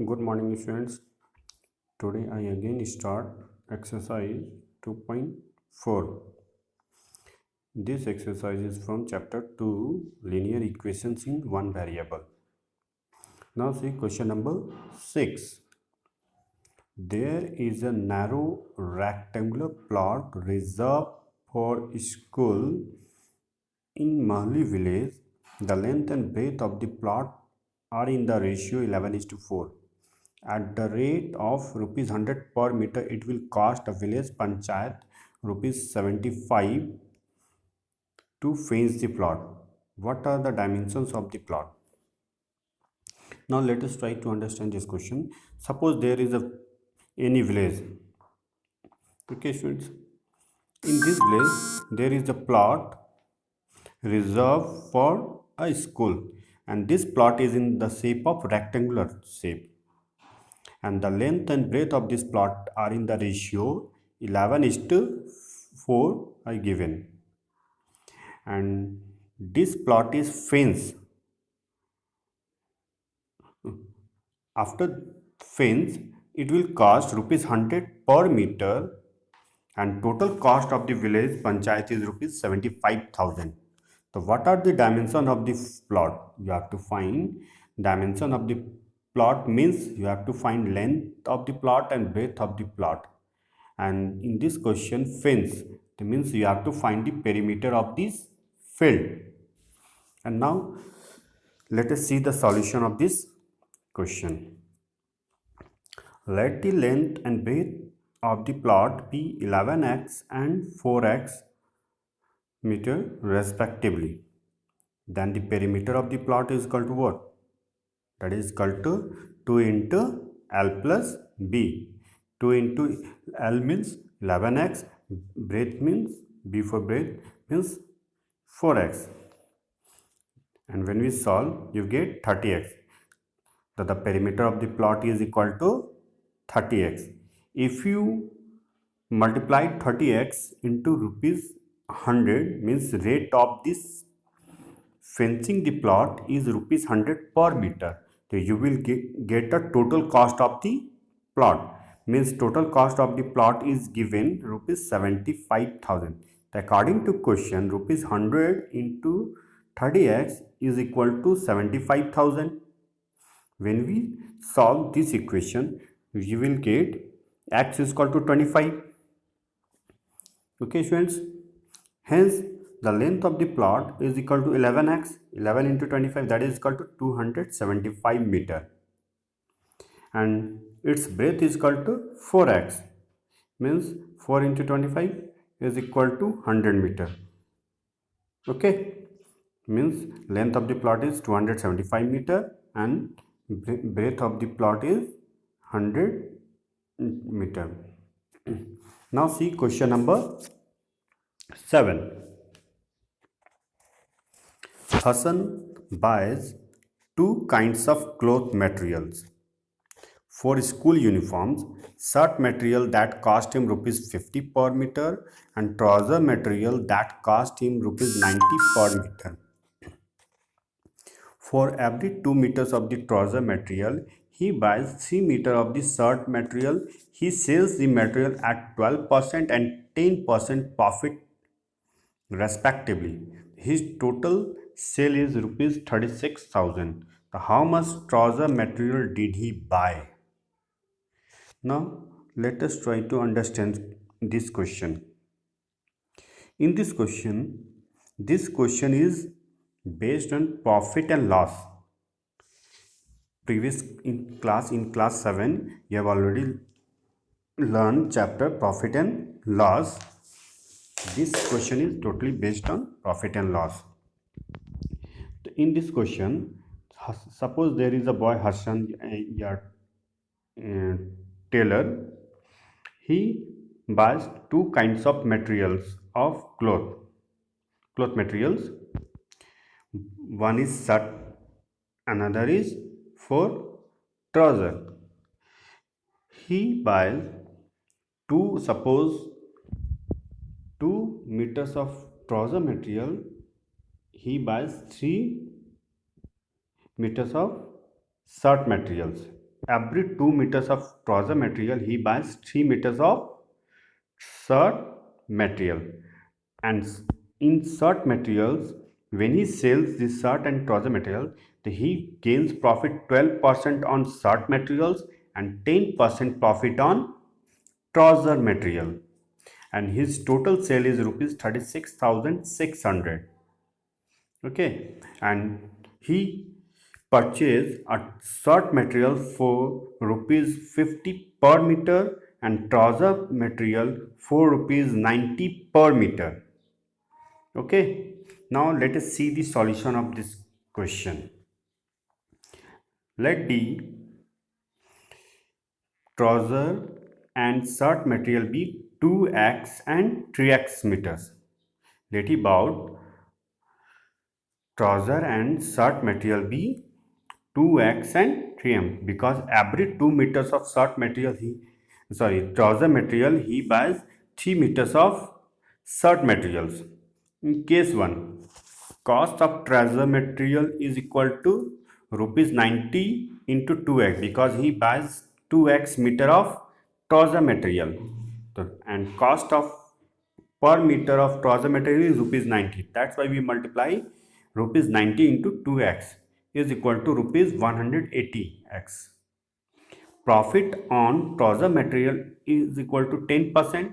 Good morning, students. Today I again start exercise 2.4. This exercise is from chapter 2, linear equations in one variable. Now see question number 6. There is a narrow rectangular plot reserved for school in Mahli village. The length and breadth of the plot are in the ratio 11:4. At the rate of rupees 100 per meter, it will cost a village panchayat rupees 75 to fence the plot. What are the dimensions of the plot? Now let us try to understand this question. Suppose there is any village. Okay, students. In this village, there is a plot reserved for a school, and this plot is in the shape of rectangular shape, and the length and breadth of this plot are in the ratio 11:4 are given, and this plot is fence. After fence, it will cost rupees 100 per meter, and total cost of the village panchayat is rupees 75,000. So what are the dimension of the plot? You have to find dimension of the plot, means you have to find length of the plot and breadth of the plot. And in this question, fence, that means you have to find the perimeter of this field. And now let us see the solution of this question. Let the length and breadth of the plot be 11x and 4x meter respectively. Then the perimeter of the plot is equal to what? That is equal to 2 into L plus B. 2 into L means 11x, breadth means B for breadth means 4x. And when we solve, you get 30x. So the perimeter of the plot is equal to 30x. If you multiply 30x into rupees 100, means rate of this fencing the plot is rupees 100 per meter. So you will get a total cost of the plot, means total cost of the plot is given rupees 75,000. According to question, rupees 100 into 30x is equal to 75,000. When we solve this equation, we will get x is equal to 25. Okay, students. Hence, the length of the plot is equal to 11x. 11 into 25, that is equal to 275 meter. And its breadth is equal to 4x. Means 4 into 25 is equal to 100 meter. Okay. Means length of the plot is 275 meter and breadth of the plot is 100 meter. Now see question number 7. Hassan buys two kinds of cloth materials for school uniforms: shirt material that cost him rupees 50 per meter and trouser material that cost him rupees 90 per meter. For every 2 meters of the trouser material, he buys 3 meters of the shirt material. He sells the material at 12% and 10% profit respectively. His total sale is rupees 36,000. So how much trouser material did he buy? Now let us try to understand this question. In this question is based on profit and loss. Previous in class 7, you have already learned chapter profit and loss. This question is totally based on profit and loss. In this question, suppose there is a boy Harshan, tailor. He buys two kinds of materials of cloth materials. One is shirt, another is for trouser. He buys suppose 2 meters of trouser material. He buys 3 meters of shirt materials. every 2 meters of trouser material he buys 3 meters of shirt material. And in shirt materials, when he sells the shirt and trouser material, he gains profit 12% on shirt materials and 10% profit on trouser material, and his total sale is rupees 36,600. Okay, and he purchased a shirt material for rupees 50 per meter and trouser material for rupees 90 per meter. Okay, now let us see the solution of this question. Let the trouser and shirt material be 2x and 3x meters. Let about trouser and shirt material be 2x and 3m, because every 2 meters of shirt material trouser material he buys 3 meters of shirt materials. In case 1, cost of trouser material is equal to rupees 90 into 2x, because he buys 2x meter of trouser material. And cost of per meter of trouser material is rupees 90. That's why we multiply rupees 90 into 2x is equal to rupees 180x. Profit on trouser material is equal to 10%.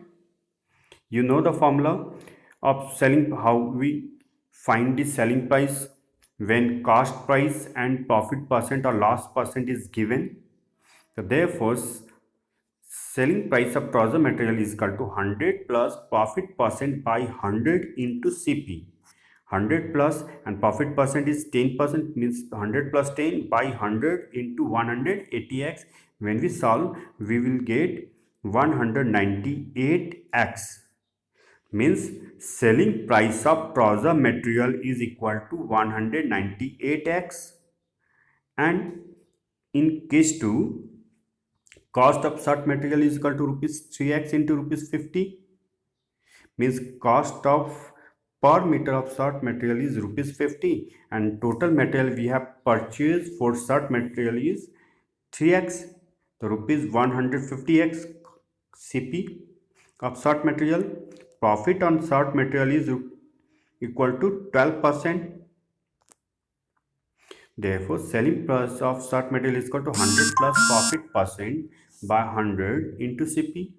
You know the formula of selling, how we find the selling price when cost price and profit percent or loss percent is given. So therefore, selling price of trouser material is equal to 100 plus profit percent by 100 into CP. 100 plus and profit percent is 10%, means 100 plus 10 by 100 into 180x. When we solve, we will get 198x. Means selling price of trouser material is equal to 198x. And in case 2, cost of shirt material is equal to rupees 3x into rupees 50, means cost of per meter of shirt material is rupees 50, and total material we have purchased for shirt material is 3x, so rupees 150x CP of shirt material. Profit on shirt material is equal to 12%. Therefore, selling price of shirt material is equal to 100 plus profit percent by 100 into CP.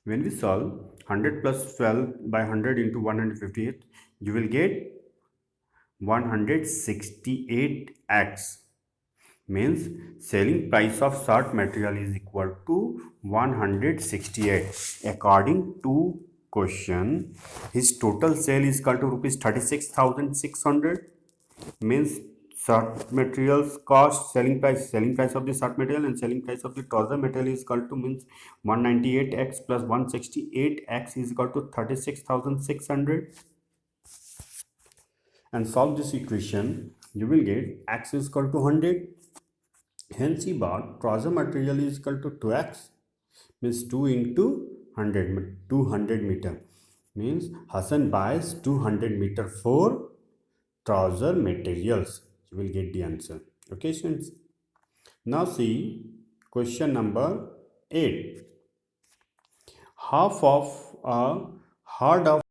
When we solve 100 plus 12 by 100 into 158, you will get 168x. Means selling price of shirt material is equal to 168. According to question, his total sale is equal to rupees 36,600. Means shirt materials cost, selling price of the shirt material and selling price of the trouser material is equal to, means 198x plus 168x is equal to 36,600. And solve this equation, you will get x is equal to 100. Hence he bought trouser material is equal to 2x, means 2 into 100, 200 meter. Means Hassan buys 200 meter for trouser materials. You will get the answer. Okay, students. Now see question number 8. Half of a hard of